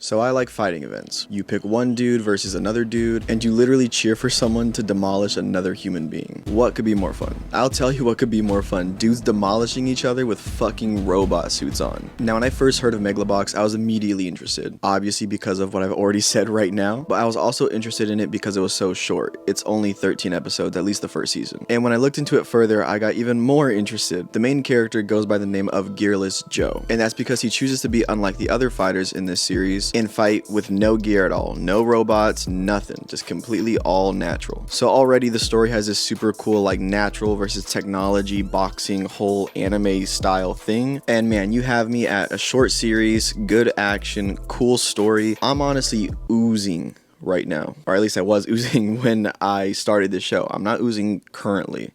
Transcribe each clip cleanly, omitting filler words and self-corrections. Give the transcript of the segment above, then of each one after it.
So I like fighting events. You pick one dude versus another dude, and you literally cheer for someone to demolish another human being. What could be more fun? I'll tell you what could be more fun. Dudes demolishing each other with fucking robot suits on. Now, when I first heard of Megalobox, I was immediately interested. Obviously because of what I've already said right now, but I was also interested in it because it was so short. It's only 13 episodes, at least the first season. And when I looked into it further, I got even more interested. The main character goes by the name of Gearless Joe, and that's because he chooses to be unlike the other fighters in this series and fight with no gear at all. No robots, nothing, just completely all natural. So already the story has this super cool like natural versus technology boxing whole anime style thing, and man, you have me at a short series, good action, cool story. I'm honestly oozing right now, or at least I was oozing when I started this show. I'm not oozing currently.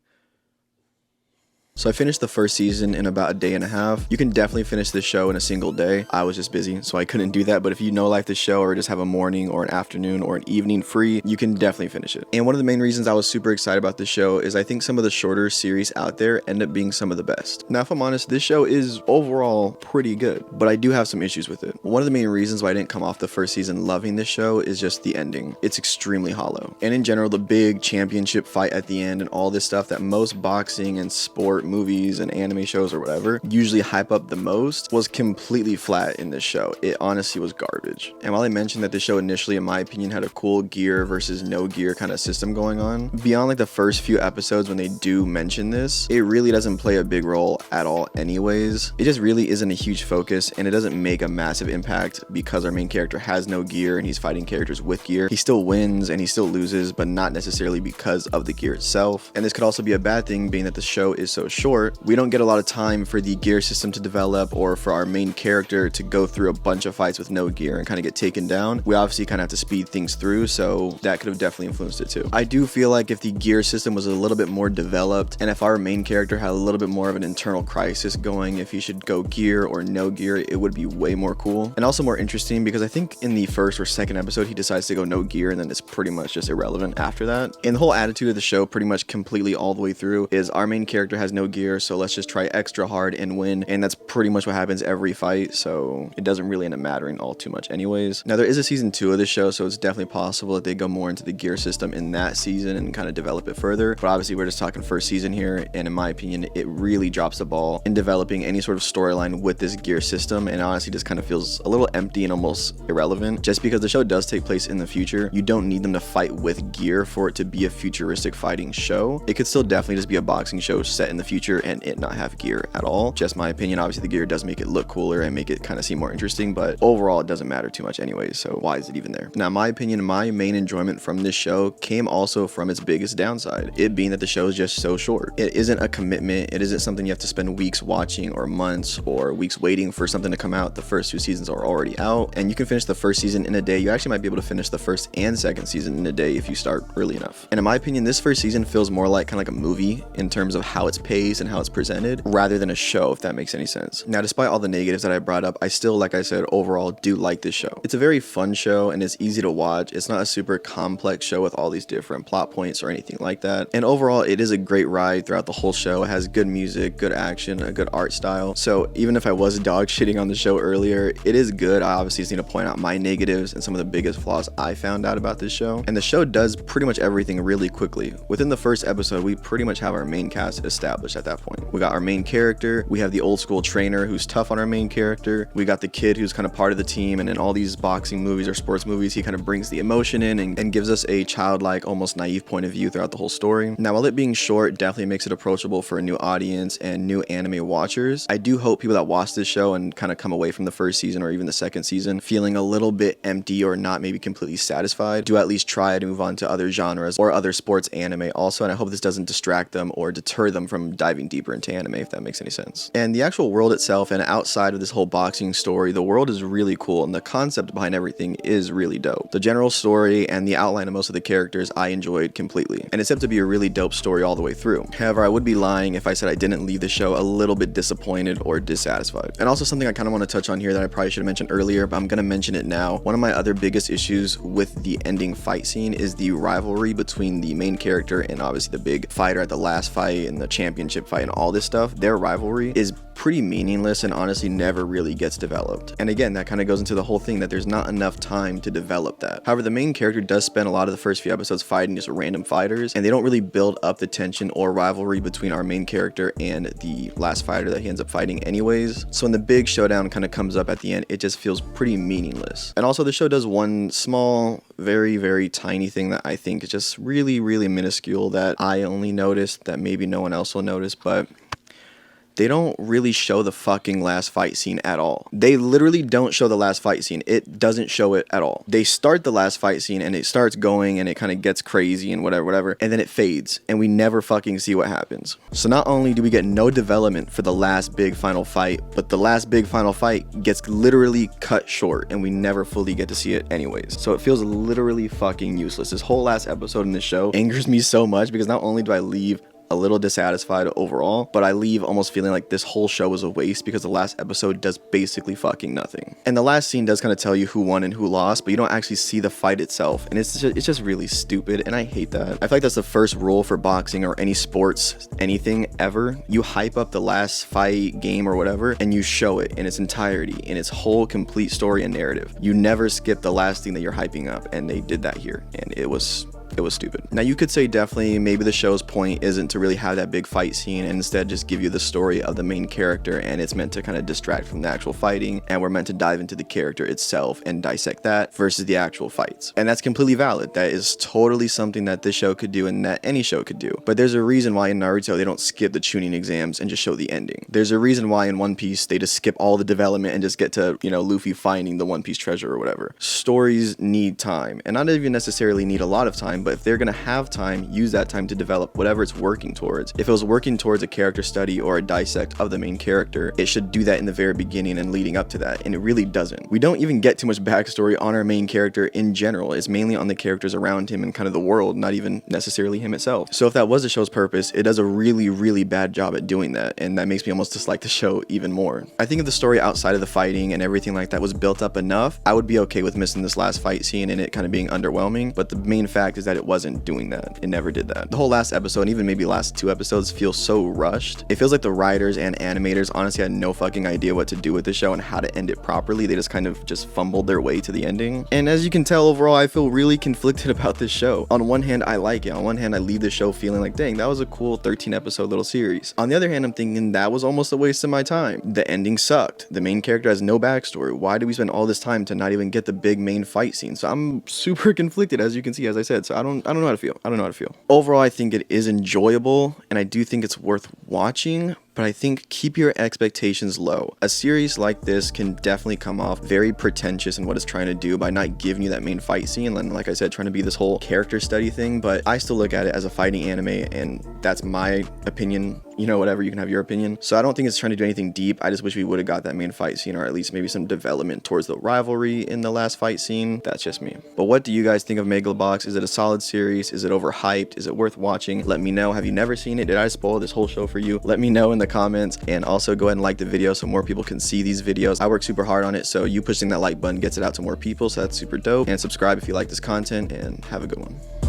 So I finished the first season in about a day and a half. You can definitely finish this show in a single day. I was just busy, so I couldn't do that. But if you like the show or just have a morning or an afternoon or an evening free, you can definitely finish it. And one of the main reasons I was super excited about this show is I think some of the shorter series out there end up being some of the best. Now, if I'm honest, this show is overall pretty good, but I do have some issues with it. One of the main reasons why I didn't come off the first season loving this show is just the ending. It's extremely hollow. And in general, the big championship fight at the end and all this stuff that most boxing and sport movies and anime shows or whatever usually hype up the most was completely flat in this show. It honestly was garbage. And while I mentioned that the show initially, in my opinion, had a cool gear versus no gear kind of system going on, beyond like the first few episodes when they do mention this, it really doesn't play a big role at all anyways. It just really isn't a huge focus, and it doesn't make a massive impact because our main character has no gear and he's fighting characters with gear. He still wins and he still loses, but not necessarily because of the gear itself. And this could also be a bad thing, being that the show is so short. We don't get a lot of time for the gear system to develop or for our main character to go through a bunch of fights with no gear and kind of get taken down. We obviously kind of have to speed things through, so that could have definitely influenced it too. I do feel like if the gear system was a little bit more developed, and if our main character had a little bit more of an internal crisis going, if he should go gear or no gear, it would be way more cool and also more interesting, because I think in the first or second episode he decides to go no gear and then it's pretty much just irrelevant after that. And the whole attitude of the show pretty much completely all the way through is our main character has no gear, so let's just try extra hard and win, and that's pretty much what happens every fight, so it doesn't really end up mattering all too much anyways. Now, there is a season 2 of this show, so it's definitely possible that they go more into the gear system in that season and kind of develop it further, but obviously we're just talking first season here, and in my opinion it really drops the ball in developing any sort of storyline with this gear system, and honestly just kind of feels a little empty and almost irrelevant. Just because the show does take place in the future, you don't need them to fight with gear for it to be a futuristic fighting show. It could still definitely just be a boxing show set in the future and it not have gear at all. Just my opinion. Obviously the gear does make it look cooler and make it kind of seem more interesting, but overall it doesn't matter too much anyways, so why is it even there? Now, in my opinion, my main enjoyment from this show came also from its biggest downside, it being that the show is just so short. It isn't a commitment, it isn't something you have to spend weeks watching or months or weeks waiting for something to come out. The first 2 seasons are already out, and you can finish the first season in a day. You actually might be able to finish the first and second season in a day if you start early enough. And in my opinion, this first season feels more like kind of like a movie in terms of how it's paced and how it's presented, rather than a show, if that makes any sense. Now, despite all the negatives that I brought up, I still, like I said, overall do like this show. It's a very fun show and it's easy to watch. It's not a super complex show with all these different plot points or anything like that. And overall, it is a great ride throughout the whole show. It has good music, good action, a good art style. So even if I was dog shitting on the show earlier, it is good. I obviously just need to point out my negatives and some of the biggest flaws I found out about this show. And the show does pretty much everything really quickly. Within the first episode, we pretty much have our main cast established at that point. We got our main character, we have the old school trainer who's tough on our main character, we got the kid who's kind of part of the team, and in all these boxing movies or sports movies, he kind of brings the emotion in and gives us a childlike, almost naive point of view throughout the whole story. Now, while it being short definitely makes it approachable for a new audience and new anime watchers, I do hope people that watch this show and kind of come away from the first season or even the second season feeling a little bit empty or not maybe completely satisfied do at least try to move on to other genres or other sports anime also, and I hope this doesn't distract them or deter them from diving deeper into anime, if that makes any sense. And the actual world itself, and outside of this whole boxing story, the world is really cool and the concept behind everything is really dope. The general story and the outline of most of the characters I enjoyed completely, and it's set up to be a really dope story all the way through. However, I would be lying if I said I didn't leave the show a little bit disappointed or dissatisfied. And also something I kind of want to touch on here that I probably should have mentioned earlier, but I'm going to mention it now. One of my other biggest issues with the ending fight scene is the rivalry between the main character and obviously the big fighter at the last fight and the championship fight and all this stuff. Their rivalry is pretty meaningless and honestly never really gets developed. And again, that kind of goes into the whole thing that there's not enough time to develop that. However, the main character does spend a lot of the first few episodes fighting just random fighters, and they don't really build up the tension or rivalry between our main character and the last fighter that he ends up fighting anyways. So when the big showdown kind of comes up at the end, it just feels pretty meaningless. And also the show does one small, very tiny thing that I think is just really minuscule that I only noticed, that maybe no one else will notice, but they don't really show the fucking last fight scene at all. They literally don't show the last fight scene. It doesn't show it at all. They start the last fight scene and it starts going and it kind of gets crazy and whatever, and then it fades and we never fucking see what happens. So not only do we get no development for the last big final fight, but the last big final fight gets literally cut short and we never fully get to see it anyways. So it feels literally fucking useless. This whole last episode in this show angers me so much because not only do I leave a little dissatisfied overall, but I leave almost feeling like this whole show was a waste because the last episode does basically fucking nothing. And the last scene does kind of tell you who won and who lost, but you don't actually see the fight itself, and it's just really stupid, and I hate that. I feel like that's the first rule for boxing or any sports, anything ever. You hype up the last fight, game, or whatever, and you show it in its entirety, in its whole complete story and narrative. You never skip the last thing that you're hyping up, and they did that here, and it was stupid. Now you could say definitely maybe the show's point isn't to really have that big fight scene and instead just give you the story of the main character, and it's meant to kind of distract from the actual fighting, and we're meant to dive into the character itself and dissect that versus the actual fights. And that's completely valid. That is totally something that this show could do and that any show could do. But there's a reason why in Naruto they don't skip the Chunin exams and just show the ending. There's a reason why in One Piece they just skip all the development and just get to, you know, Luffy finding the One Piece treasure or whatever. Stories need time, and not even necessarily need a lot of time, but if they're gonna have time, use that time to develop whatever it's working towards. If it was working towards a character study or a dissect of the main character, it should do that in the very beginning and leading up to that, and it really doesn't. We don't even get too much backstory on our main character in general. It's mainly on the characters around him and kind of the world, not even necessarily him itself. So if that was the show's purpose, it does a really bad job at doing that, and that makes me almost dislike the show even more. I think if the story outside of the fighting and everything like that was built up enough, I would be okay with missing this last fight scene and it kind of being underwhelming, but the main fact is that it wasn't doing that. It never did that. The whole last episode, and even maybe last 2 episodes, feel so rushed. It feels like the writers and animators honestly had no fucking idea what to do with the show and how to end it properly. They just kind of just fumbled their way to the ending. And as you can tell, overall, I feel really conflicted about this show. On one hand, I like it. On one hand, I leave the show feeling like, dang, that was a cool 13 episode little series. On the other hand, I'm thinking that was almost a waste of my time. The ending sucked. The main character has no backstory. Why did we spend all this time to not even get the big main fight scene? So I'm super conflicted, as you can see, as I said. So I don't know how to feel. I don't know how to feel. Overall, I think it is enjoyable, and I do think it's worth watching, but I think keep your expectations low. A series like this can definitely come off very pretentious in what it's trying to do by not giving you that main fight scene, and like I said, trying to be this whole character study thing, but I still look at it as a fighting anime, and that's my opinion. You know, whatever, you can have your opinion. So I don't think it's trying to do anything deep. I just wish we would have got that main fight scene, or at least maybe some development towards the rivalry in the last fight scene. That's just me. But what do you guys think of Megalobox? Is it a solid series? Is it overhyped? Is it worth watching? Let me know. Have you never seen it? Did I spoil this whole show for you? Let me know in the comments, and also go ahead and like the video so more people can see these videos. I work super hard on it, so you pushing that like button gets it out to more people, so that's super dope. And subscribe if you like this content, and have a good one.